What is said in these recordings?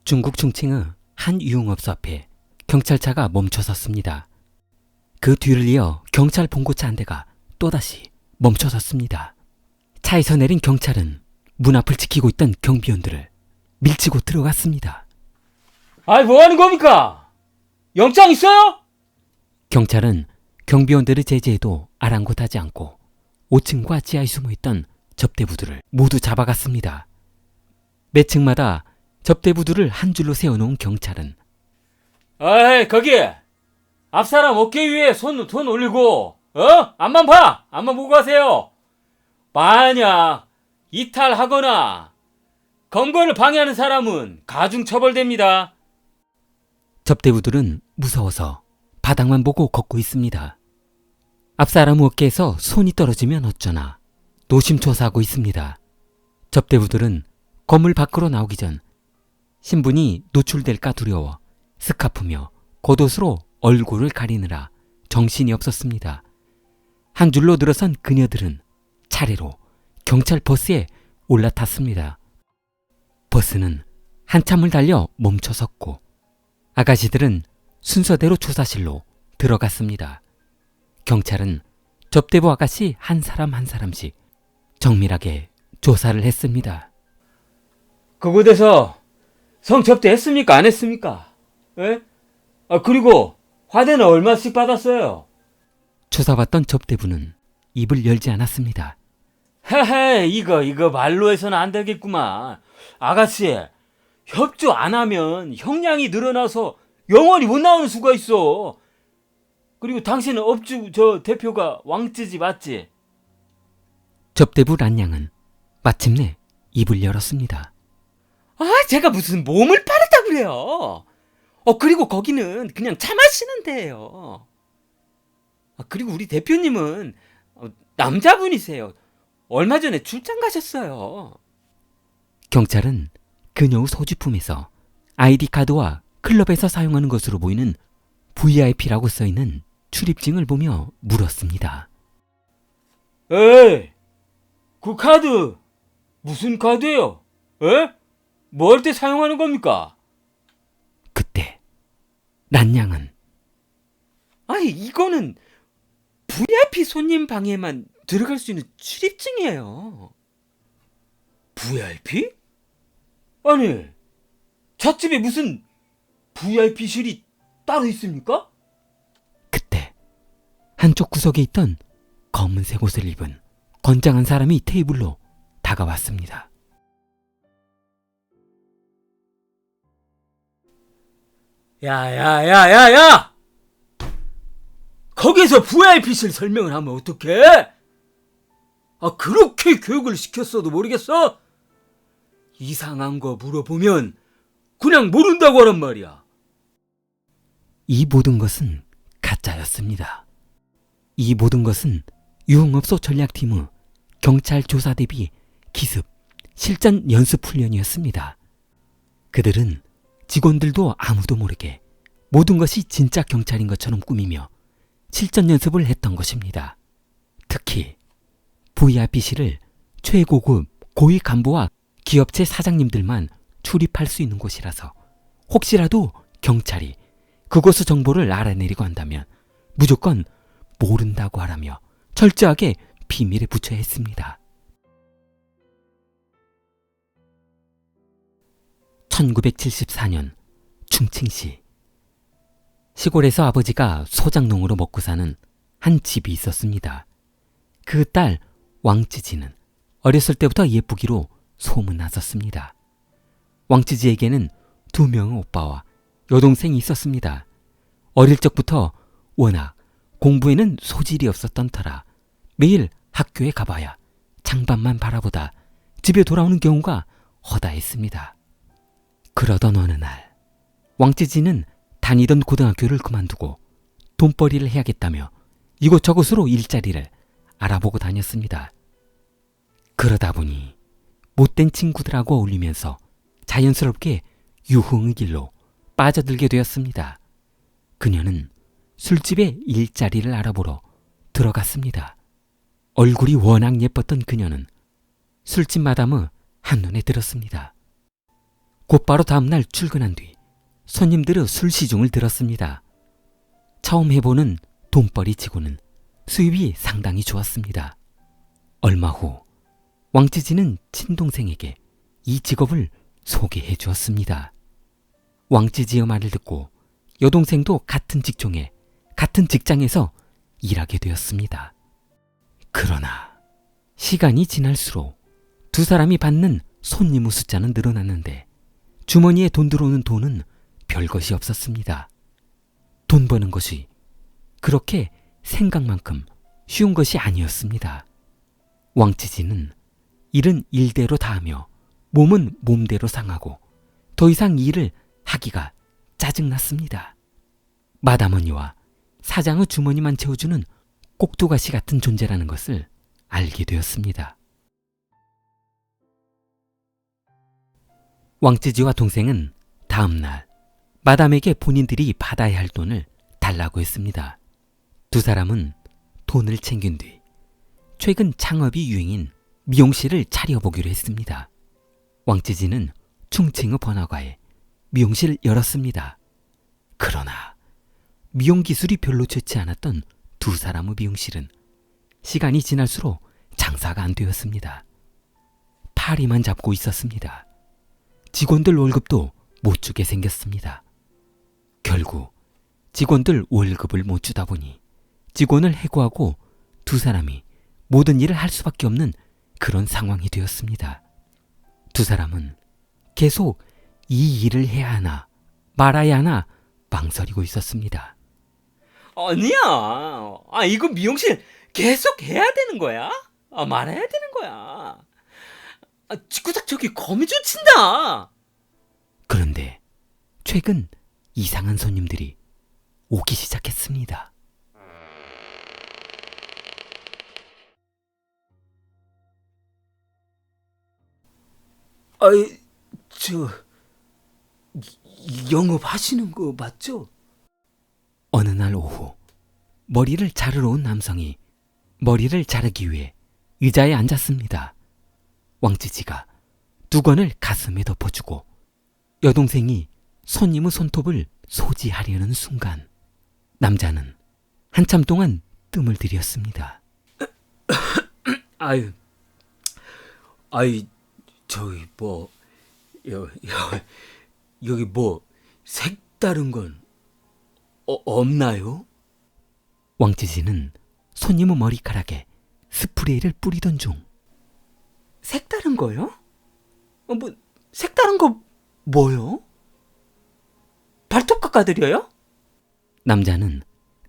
중국 충칭의 한 유흥업소 앞에 경찰차가 멈춰섰습니다. 그 뒤를 이어 경찰 봉고차 한 대가 또다시 멈춰섰습니다. 차에서 내린 경찰은 문 앞을 지키고 있던 경비원들을 밀치고 들어갔습니다. 아이, 뭐 하는 겁니까? 영장 있어요? 경찰은 경비원들을 제지해도 아랑곳하지 않고 5층과 지하에 숨어있던 접대부들을 모두 잡아갔습니다. 매 층마다 접대부들을 한 줄로 세워놓은 경찰은 에이, 거기! 앞사람 어깨 위에 손 올리고, 앞만 봐! 앞만 보고 가세요! 만약 이탈하거나 검거를 방해하는 사람은 가중처벌됩니다. 접대부들은 무서워서 바닥만 보고 걷고 있습니다. 앞사람 어깨에서 손이 떨어지면 어쩌나 노심초사하고 있습니다. 접대부들은 건물 밖으로 나오기 전 신분이 노출될까 두려워 스카프며 겉옷으로 얼굴을 가리느라 정신이 없었습니다. 한 줄로 늘어선 그녀들은 차례로 경찰 버스에 올라탔습니다. 버스는 한참을 달려 멈춰섰고 아가씨들은 순서대로 조사실로 들어갔습니다. 경찰은 접대부 아가씨 한 사람 한 사람씩 정밀하게 조사를 했습니다. 그곳에서 성접대 했습니까? 안 했습니까? 예? 그리고 화대는 얼마씩 받았어요? 조사받던 접대부는 입을 열지 않았습니다. 헤헤, 이거 말로 해서는 안 되겠구만. 아가씨, 협조 안 하면 형량이 늘어나서 영원히 못 나오는 수가 있어. 그리고 당신은 업주 대표가 왕찌지 맞지? 접대부 란양은 마침내 입을 열었습니다. 제가 무슨 몸을 팔았다 그래요. 그리고 거기는 그냥 차 마시는 데예요. 그리고 우리 대표님은 남자분이세요. 얼마 전에 출장 가셨어요. 경찰은 그녀의 소지품에서 아이디카드와 클럽에서 사용하는 것으로 보이는 VIP라고 써있는 출입증을 보며 물었습니다. 에이, 그 카드 무슨 카드예요? 에? 뭐 할 때 사용하는 겁니까? 그때 란양은 이거는 VIP 손님 방에만 들어갈 수 있는 출입증이에요. VIP? 아니, 찻집에 무슨 VIP실이 따로 있습니까? 그때 한쪽 구석에 있던 검은색 옷을 입은 건장한 사람이 테이블로 다가왔습니다. 야! 거기서 VIP실 설명을 하면 어떡해? 그렇게 교육을 시켰어도 모르겠어? 이상한 거 물어보면 그냥 모른다고 하란 말이야. 이 모든 것은 가짜였습니다. 이 모든 것은 유흥업소 전략팀의 경찰 조사 대비 기습 실전 연습 훈련이었습니다. 그들은 직원들도 아무도 모르게 모든 것이 진짜 경찰인 것처럼 꾸미며 실전 연습을 했던 것입니다. 특히 VIP실을 최고급 고위 간부와 기업체 사장님들만 출입할 수 있는 곳이라서 혹시라도 경찰이 그곳의 정보를 알아내리고 한다면 무조건 모른다고 하라며 철저하게 비밀에 붙여야 했습니다. 1974년 충칭시 시골에서 아버지가 소장농으로 먹고 사는 한 집이 있었습니다. 그 딸 왕찌지는 어렸을 때부터 예쁘기로 소문났었습니다. 왕찌지에게는 2명의 오빠와 여동생이 있었습니다. 어릴 적부터 워낙 공부에는 소질이 없었던 터라 매일 학교에 가봐야 창밖만 바라보다 집에 돌아오는 경우가 허다했습니다. 그러던 어느 날 왕찌지는 다니던 고등학교를 그만두고 돈벌이를 해야겠다며 이곳저곳으로 일자리를 알아보고 다녔습니다. 그러다 보니 못된 친구들하고 어울리면서 자연스럽게 유흥의 길로 빠져들게 되었습니다. 그녀는 술집에 일자리를 알아보러 들어갔습니다. 얼굴이 워낙 예뻤던 그녀는 술집 마담의 한눈에 들었습니다. 곧바로 다음날 출근한 뒤 손님들의 술 시중을 들었습니다. 처음 해보는 돈벌이 치고는 수입이 상당히 좋았습니다. 얼마 후 왕찌지는 친동생에게 이 직업을 소개해 주었습니다. 왕찌지의 말을 듣고 여동생도 같은 직종에 같은 직장에서 일하게 되었습니다. 그러나 시간이 지날수록 두 사람이 받는 손님의 숫자는 늘어났는데 주머니에 돈 들어오는 돈은 별것이 없었습니다. 돈 버는 것이 그렇게 생각만큼 쉬운 것이 아니었습니다. 왕찌지는 일은 일대로 다하며 몸은 몸대로 상하고 더 이상 일을 하기가 짜증났습니다. 마담 언니와 사장의 주머니만 채워주는 꼭두가시 같은 존재라는 것을 알게 되었습니다. 왕찌지와 동생은 다음 날 마담에게 본인들이 받아야 할 돈을 달라고 했습니다. 두 사람은 돈을 챙긴 뒤 최근 창업이 유행인 미용실을 차려보기로 했습니다. 왕찌지는 충칭의 번화가에 미용실을 열었습니다. 그러나 미용 기술이 별로 좋지 않았던 두 사람의 미용실은 시간이 지날수록 장사가 안 되었습니다. 파리만 잡고 있었습니다. 직원들 월급도 못 주게 생겼습니다. 결국 직원들 월급을 못 주다 보니 직원을 해고하고 두 사람이 모든 일을 할 수밖에 없는 그런 상황이 되었습니다. 두 사람은 계속 이 일을 해야 하나 말아야 하나 망설이고 있었습니다. 아니야. 이거 미용실 계속 해야 되는 거야? 말아야 되는 거야. 직구작 저기 거미줄 친다. 그런데 최근 이상한 손님들이 오기 시작했습니다. 영업하시는 거 맞죠? 어느 날 오후 머리를 자르러 온 남성이 머리를 자르기 위해 의자에 앉았습니다. 왕찌지가 두건을 가슴에 덮어주고 여동생이 손님의 손톱을 소지하려는 순간 남자는 한참 동안 뜸을 들였습니다. 저기 여기 색다른 건 없나요? 왕찌지는 손님의 머리카락에 스프레이를 뿌리던 중 색다른 거요? 색다른 거 뭐요? 발톱 깎아드려요? 남자는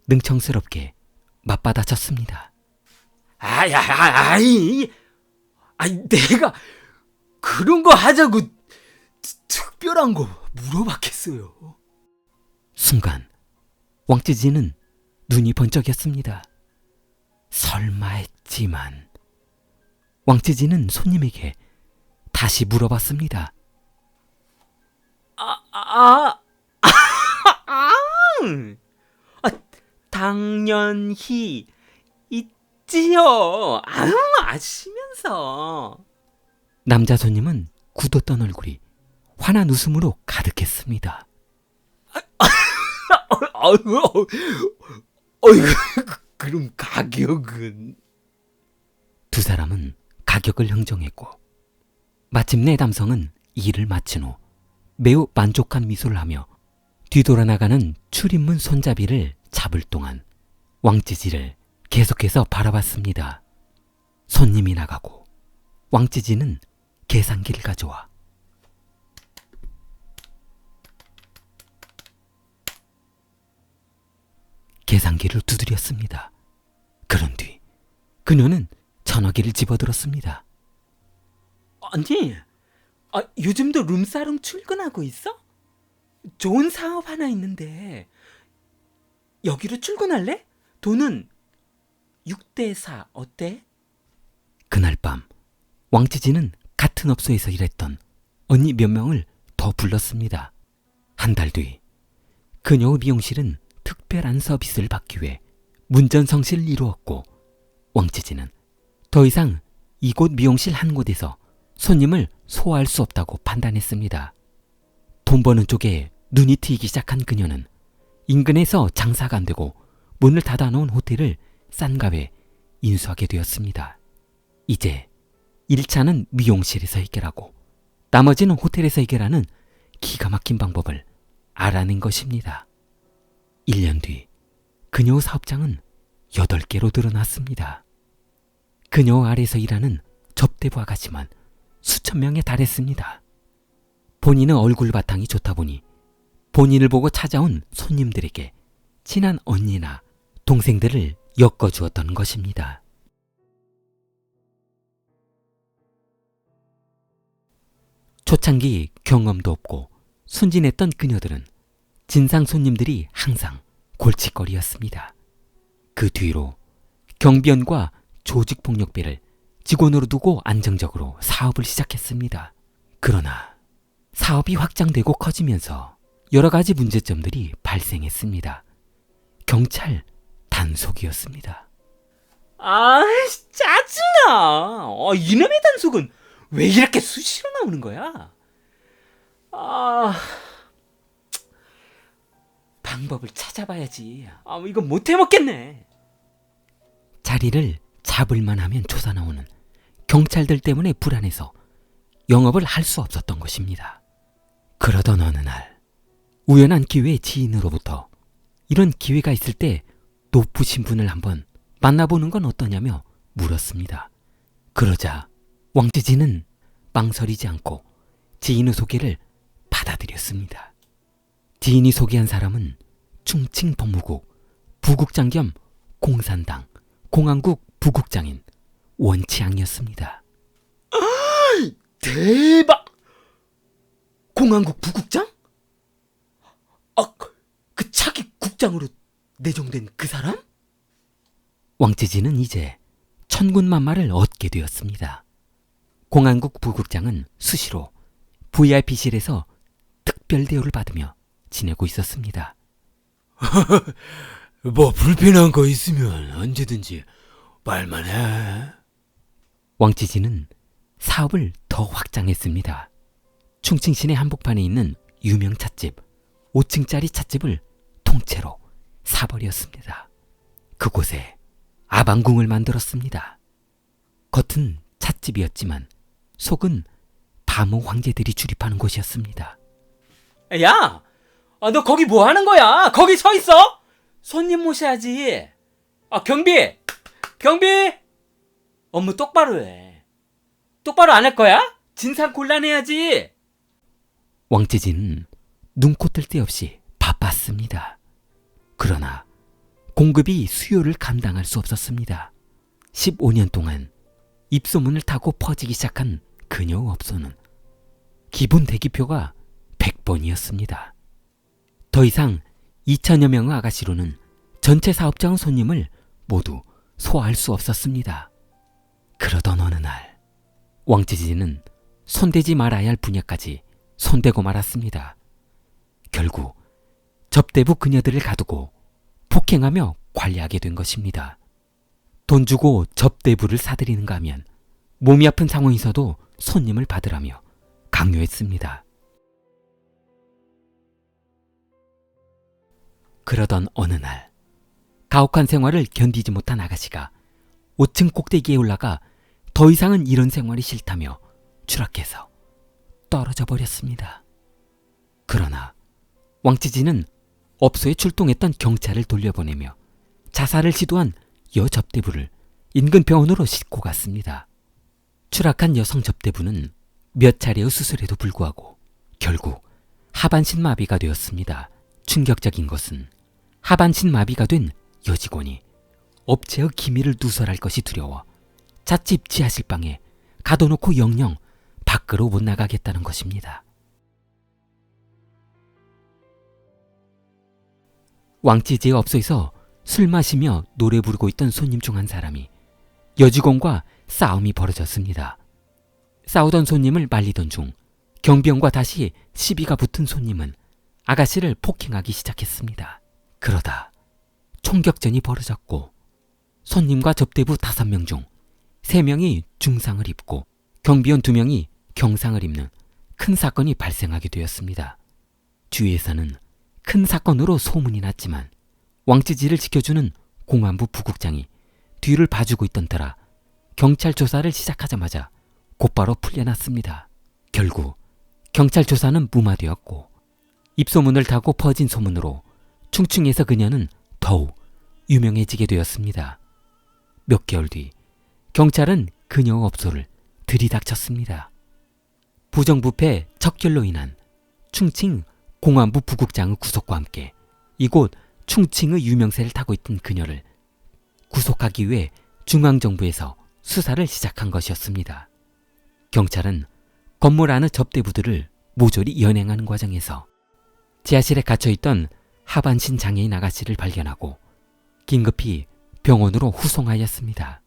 능청스럽게 맞받아쳤습니다. 내가 그런 거 하자고 특별한 거 물어봤겠어요. 순간 왕찌지는 눈이 번쩍였습니다. 설마 했지만 왕찌지는 손님에게 다시 물어봤습니다. 당연히 있지요. 아시면서. 남자 손님은 굳었던 얼굴이 환한 웃음으로 가득했습니다. 그럼 가격은? 두 사람은 가격을 흥정했고 마침내 남성은 일을 마친 후 매우 만족한 미소를 하며 뒤돌아 나가는 출입문 손잡이를 잡을 동안 왕찌지를 계속해서 바라봤습니다. 손님이 나가고 왕찌지는 계산기를 가져와 계산기를 두드렸습니다. 그런 뒤 그녀는 전화기를 집어들었습니다. 아니, 요즘도 룸사롱 출근하고 있어? 좋은 사업 하나 있는데 여기로 출근할래? 돈은 6대4 어때? 그날 밤 왕찌지는 같은 업소에서 일했던 언니 몇 명을 더 불렀습니다. 한 달 뒤 그녀의 미용실은 특별한 서비스를 받기 위해 문전성시를 이루었고 왕찌지는 더 이상 이곳 미용실 한 곳에서 손님을 소화할 수 없다고 판단했습니다. 돈 버는 쪽에 눈이 트이기 시작한 그녀는 인근에서 장사가 안 되고 문을 닫아놓은 호텔을 싼 값에 인수하게 되었습니다. 이제 1차는 미용실에서 해결하고 나머지는 호텔에서 해결하는 기가 막힌 방법을 알아낸 것입니다. 1년 뒤 그녀의 사업장은 8개로 늘어났습니다. 그녀 아래에서 일하는 접대부 아가씨만 수천 명에 달했습니다. 본인의 얼굴 바탕이 좋다 보니 본인을 보고 찾아온 손님들에게 친한 언니나 동생들을 엮어주었던 것입니다. 초창기 경험도 없고 순진했던 그녀들은 진상 손님들이 항상 골칫거리였습니다. 그 뒤로 경비원과 조직폭력배를 직원으로 두고 안정적으로 사업을 시작했습니다. 그러나 사업이 확장되고 커지면서 여러 가지 문제점들이 발생했습니다. 경찰 단속이었습니다. 아, 짜증나. 이놈의 단속은 왜 이렇게 수시로 나오는 거야? 방법을 찾아봐야지. 이건 못 해먹겠네. 자리를 잡을만 하면 조사 나오는 경찰들 때문에 불안해서 영업을 할 수 없었던 것입니다. 그러던 어느 날 우연한 기회에 지인으로부터 이런 기회가 있을 때 높으신 분을 한번 만나보는 건 어떠냐며 물었습니다. 그러자 왕지진은 망설이지 않고 지인의 소개를 받아들였습니다. 지인이 소개한 사람은 충칭법무국 부국장 겸 공산당 공안국 부국장인 원치양이었습니다. 대박! 공안국 부국장? 그 차기 국장으로 내정된 그 사람? 왕지진은 이제 천군만마를 얻게 되었습니다. 공안국 부국장은 수시로 VIP실에서 특별 대우를 받으며 지내고 있었습니다. 뭐 불편한 거 있으면 언제든지 말만 해. 왕지진은 사업을 더 확장했습니다. 충칭 시내 한복판에 있는 유명 찻집 5층짜리 찻집을 통째로 사버렸습니다. 그곳에 아방궁을 만들었습니다. 겉은 찻집이었지만 속은 바모 황제들이 출입하는 곳이었습니다. 야! 너 거기 뭐 하는 거야? 거기 서 있어? 손님 모셔야지. 경비! 경비! 업무 똑바로 해. 똑바로 안 할 거야? 진상 곤란해야지. 왕지진은 눈코 뜰 데 없이 바빴습니다. 그러나 공급이 수요를 감당할 수 없었습니다. 15년 동안 입소문을 타고 퍼지기 시작한 그녀의 업소는 기본 대기표가 100번이었습니다. 더 이상 2천여 명의 아가씨로는 전체 사업장 손님을 모두 소화할 수 없었습니다. 그러던 어느 날 왕지진은 손대지 말아야 할 분야까지 손대고 말았습니다. 결국 접대부 그녀들을 가두고 폭행하며 관리하게 된 것입니다. 돈 주고 접대부를 사들이는가 하면 몸이 아픈 상황에서도 손님을 받으라며 강요했습니다. 그러던 어느 날 가혹한 생활을 견디지 못한 아가씨가 5층 꼭대기에 올라가 더 이상은 이런 생활이 싫다며 추락해서 떨어져 버렸습니다. 그러나 왕지진은 업소에 출동했던 경찰을 돌려보내며 자살을 시도한 여접대부를 인근 병원으로 싣고 갔습니다. 추락한 여성 접대부는 몇 차례의 수술에도 불구하고 결국 하반신 마비가 되었습니다. 충격적인 것은 하반신 마비가 된 여직원이 업체의 기밀을 누설할 것이 두려워 찻집 지하실방에 가둬놓고 영영 밖으로 못 나가겠다는 것입니다. 왕지지의 업소에서 술 마시며 노래 부르고 있던 손님 중 한 사람이 여직원과 싸움이 벌어졌습니다. 싸우던 손님을 말리던 중 경비원과 다시 시비가 붙은 손님은 아가씨를 폭행하기 시작했습니다. 그러다 총격전이 벌어졌고 손님과 접대부 5명 중 3명이 중상을 입고 경비원 2명이 경상을 입는 큰 사건이 발생하게 되었습니다. 주위에서는 큰 사건으로 소문이 났지만 왕찌지를 지켜주는 공안부 부국장이 뒤를 봐주고 있던 터라 경찰 조사를 시작하자마자 곧바로 풀려났습니다. 결국 경찰 조사는 무마되었고 입소문을 타고 퍼진 소문으로 충칭에서 그녀는 더욱 유명해지게 되었습니다. 몇 개월 뒤 경찰은 그녀의 업소를 들이닥쳤습니다. 부정부패 척결로 인한 충칭 공안부 부국장의 구속과 함께 이곳 충칭의 유명세를 타고 있던 그녀를 구속하기 위해 중앙정부에서 수사를 시작한 것이었습니다. 경찰은 건물 안의 접대부들을 모조리 연행하는 과정에서 지하실에 갇혀있던 하반신 장애인 아가씨를 발견하고 긴급히 병원으로 후송하였습니다.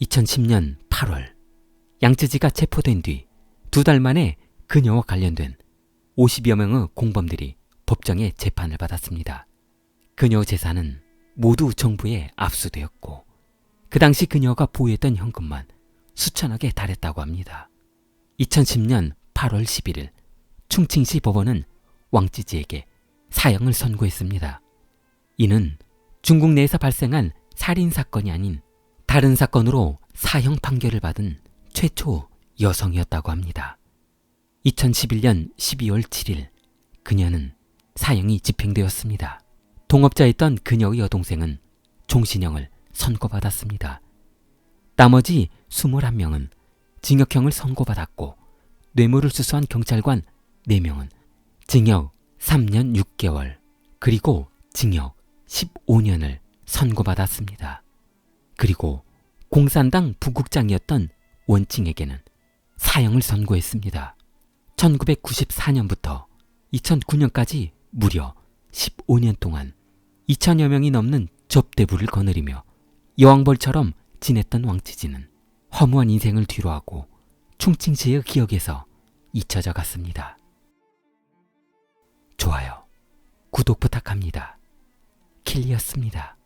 2010년 8월 양쯔지가 체포된 뒤 2달 만에 그녀와 관련된 50여 명의 공범들이 법정에 재판을 받았습니다. 그녀의 재산은 모두 정부에 압수되었고 그 당시 그녀가 보유했던 현금만 수천억에 달했다고 합니다. 2010년 8월 11일 충칭시 법원은 왕찌지에게 사형을 선고했습니다. 이는 중국 내에서 발생한 살인사건이 아닌 다른 사건으로 사형 판결을 받은 최초 여성이었다고 합니다. 2011년 12월 7일 그녀는 사형이 집행되었습니다. 동업자였던 그녀의 여동생은 종신형을 선고받았습니다. 나머지 21명은 징역형을 선고받았고 뇌물을 수수한 경찰관 4명은 징역 3년 6개월 그리고 징역 15년을 선고받았습니다. 그리고 공산당 부국장이었던 원칭에게는 사형을 선고했습니다. 1994년부터 2009년까지 무려 15년 동안 2천여 명이 넘는 접대부를 거느리며 여왕벌처럼 지냈던 왕찌지는 허무한 인생을 뒤로하고 충칭시의 기억에서 잊혀져 갔습니다. 좋아요, 구독 부탁합니다. 킬리였습니다.